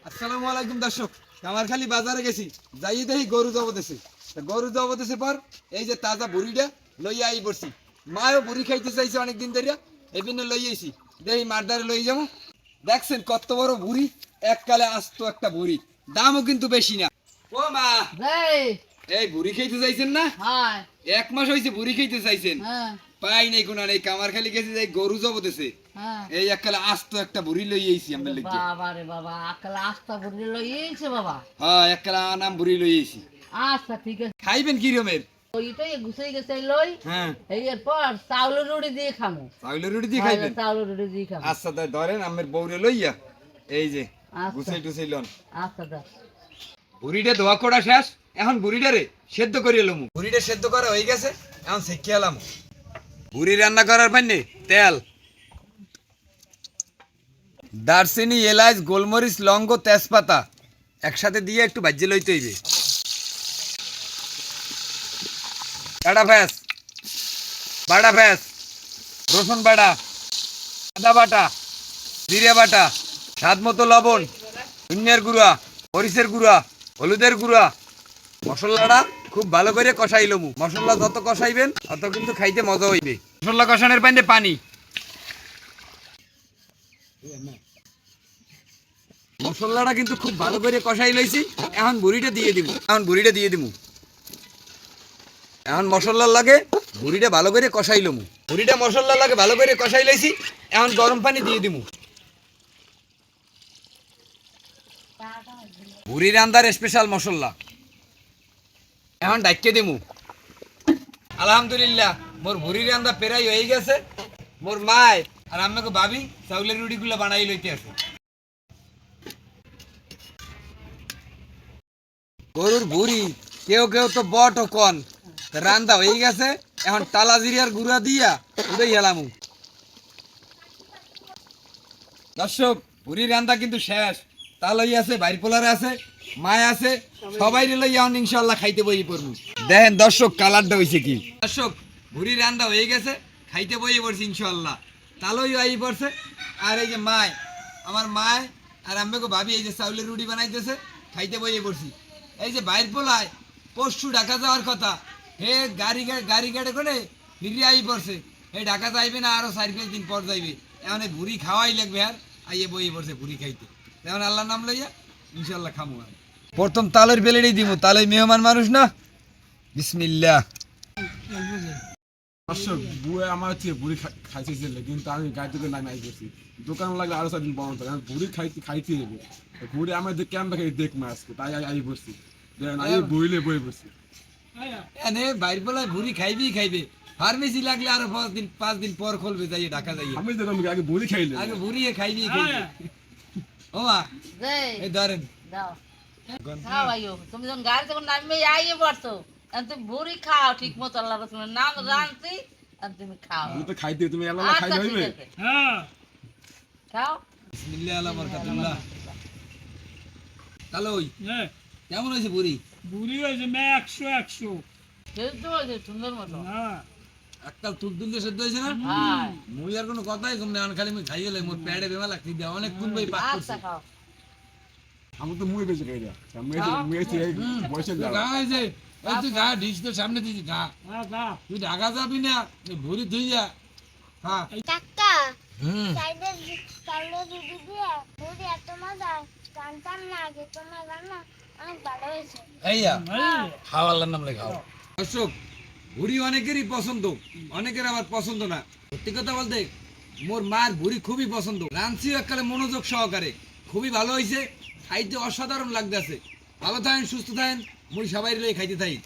আসসালামু আলাইকুম দর্শক, কামারখালী বাজারে গেছি, যাই দেখি গরু জবতেছে। গরু জবতেছে পর এই যে তাজা বুড়িটা লইয়া আই পড়ছি। মায়ও বুড়ি খাইতে চাইছে অনেকদিন ধরে, এই জন্য লইয়াছি। দেখি মারদারে লই যাবো। দেখছেন কত বড় বুড়ি, এককালে আসতো একটা বুড়ি, দামও কিন্তু বেশি না। ও মা, এই বুড়ি খাইতে চাইছেন না? এক মাস হয়েছে বুড়ি খাইতে চাইছেন, পাই নাই কোন। এই কামারখালী গেছি, যাই গরু জবতেছে, এই এককালে আস্ত একটা বুড়ি লইয়াছি আমরা লিখে। বাবা রে বাবা, একলা আস্তা বুড়ি লইয়েছে বাবা। হ্যাঁ, এককালে নাম বুড়ি লইয়াছি। আচ্ছা ঠিক আছে, খাইবেন কি রকমের? ওইটাই গুছাই গেছে লই। হ্যাঁ, এরপর চাউলের রুটি দিয়ে খামো। চাউলের রুটি দিয়ে খাইবেন? চাউলের রুটি দিয়ে খামো। আচ্ছা তাই ধরেন, আমের বউরে লইয়া এই যে গুছাই টুছাই লন। আচ্ছা দা, বুড়িটা ধোয়া করা শেষ, এখন বুড়িটারে সেদ্ধ করে এলাম। বুড়িটা সেদ্ধ করা হয়ে গেছে, এখন শিখিয়ে এলাম। বুড়ি রান্না করার পান্নে তেল, দারচিনি, এলাচ, গোলমরিচ, লঙ্গ, তেজপাতা একসাথে দিয়ে একটু ভাজিয়ে লইতে হইবে। বাটা ফ্যাস, রসুন বাটা, আদা বাটা, জিরে বাটা, স্বাদ মতো লবণ, ধনিয়ার গুঁড়া, মরিচের গুঁড়া, হলুদের গুঁড়া। মশলাটা খুব ভালো করে কষাই লমু। মশলা যত কষাইবেন তত কিন্তু খাইতে মজা হইবে। মশলা কষানোর পাইনে পানি, মশলাটা কিন্তু খুব ভালো করে কষাই লইছি। এখন বুড়িটা দিয়ে দিব। এখন মশলার লাগে বুড়িটা ভালো করে কষাই লমু। বুড়িটা মশলার লাগে ভালো করে কষাই লইছি, এখন গরম পানি দিয়ে দিমু। বুড়ি রান্দার স্পেশাল মশলা এখন ডাইকে দিমু। আলহামদুলিল্লাহ, মোর বুড়ি রান্দা পেরাই হয়ে গেছে। মোর মায় আর আমাকে ভাবি চাউলের রুটিগুলো বানাই লইতে আছে। গরুর বুড়ি কেউ কেউ তো বট ও কন, রান্দা হয়ে গেছে। এখন টালা জিরিয়ার গুঁড়া দিয়া উড়ে গেলামু। দর্শক, বুড়ি রান্দা কিন্তু শেষ। তালই আছে, বাইর পোলারে আছে, মায় আছে, সবাই লইয়া এখন ইনশাল্লাহ খাইতে বই পড়বো। দেখেন দর্শক কালারটা হয়েছে কি। দর্শক, বুড়ি রান্দা হয়ে গেছে, খাইতে বই পড়ছি ইনশাল্লাহ। তালই আই পড়ছে। আর এই যে মায়, আমার মায় আর আম্মেকে ভাবি এই যে চাউলের রুটি বানাইতেছে, খাইতে বই পড়ছি। এই যে বাইর পোলায় পরশু ঢাকা যাওয়ার কথা, হে গাড়ি গাড়ে করে ফিরে আই পড়ছে। হে ঢাকা যাইবে না, আরো 4-5 দিন পর যাইবে। এখন এই বুড়ি খাওয়াই লাগবে। আর আইয়ে বই পড়ছে বুড়ি খাইতে। এখন আল্লাহর নাম লইয়া ইনশাল্লাহ খামু। প্রথম তালের বেলেড়ি দিব, তালে মেহমান মানুষ না। বিসমিল্লাহ। দর্শক, বুয়ে আমার হচ্ছে বুড়ি খাইতে ছিল, কিন্তু আমি গাড়ি থেকে নামে আই করছি। দোকান লাগলে আরো 4 দিন বন্ধ থাকে, বুড়ি খাইতে যাবে। বুড়ি আমার ক্যাম্প দেখে দেখমা আজকে, তাই আই পড়ছি। দেখেন আই বইলে বই পড়ছি। এনে বাইর পোলায় বুড়ি খাইবে। ফার্মেসি লাগলে আরো 5 দিন পর খুলবে, যাইয়ে ঢাকা যাইয়ে। আমি দেখলাম আগে বুড়ি খাইলে, আগে বুড়ি খাইবে। ও মা, এই ধরেন দাও খাও। আইও তুমি যখন গাড়ি যখন নামবে আইয়ে পড়ছো, এখন তুমি বুড়ি খাও ঠিক মতো। আল্লাহ রসুলের নাম জানছি, আর তুমি খাও। আমি তো খাইতে, তুমি এলা আচ্ছা খাইতে ঠিক হইবে। আছে, খাও। বিসমিল্লাহ আলা বারাকাতুল্লাহ। তালই কেমন হয়েছে বুড়ি? বুড়ি হয়েছে 100 সেদ্ধ হয়েছে সুন্দর মতো। একটা তুলতুল দিয়ে সেদ্ধ হয়েছে না? হ্যাঁ, মুই আর কোনো কথাই কম না, খালি মুই খাইয়ে লাই। মোর পেটে বেমা লাগছে, অনেক কোন বই পাক করছে। আচ্ছা খাও। আমি তো মুই বেশি খাই দিয়া, আমি এসে বসে তুই যাও। গা হয়েছে, এই তুই গা ঢিস তো সামনে দিছি গা। তুই ঢাকা যাবি না, ভুড়ি ধুই যা। হ্যাঁ, কাকা হুম, চাইলে দিদি দিয়ে বুড়ি এত মজা জানতাম না আগে। তোমার রান্না অনেক ভালো হয়েছে। এইয়া খাও, আল্লাহর নাম লে খাও। দর্শক, ভুড়ি অনেকেরই পছন্দ, অনেকের আবার পছন্দ না। সত্যি কথা বলতে মোর মার ভুড়ি খুবই পছন্দ। রাঁধছিও এককালে মনোযোগ সহকারে, খুবই ভালো হয়েছে। খাইতে অসাধারণ লাগতেছে। ভালো থাকেন, সুস্থ থাকেন, মুই সবাই খাইতে থাকি।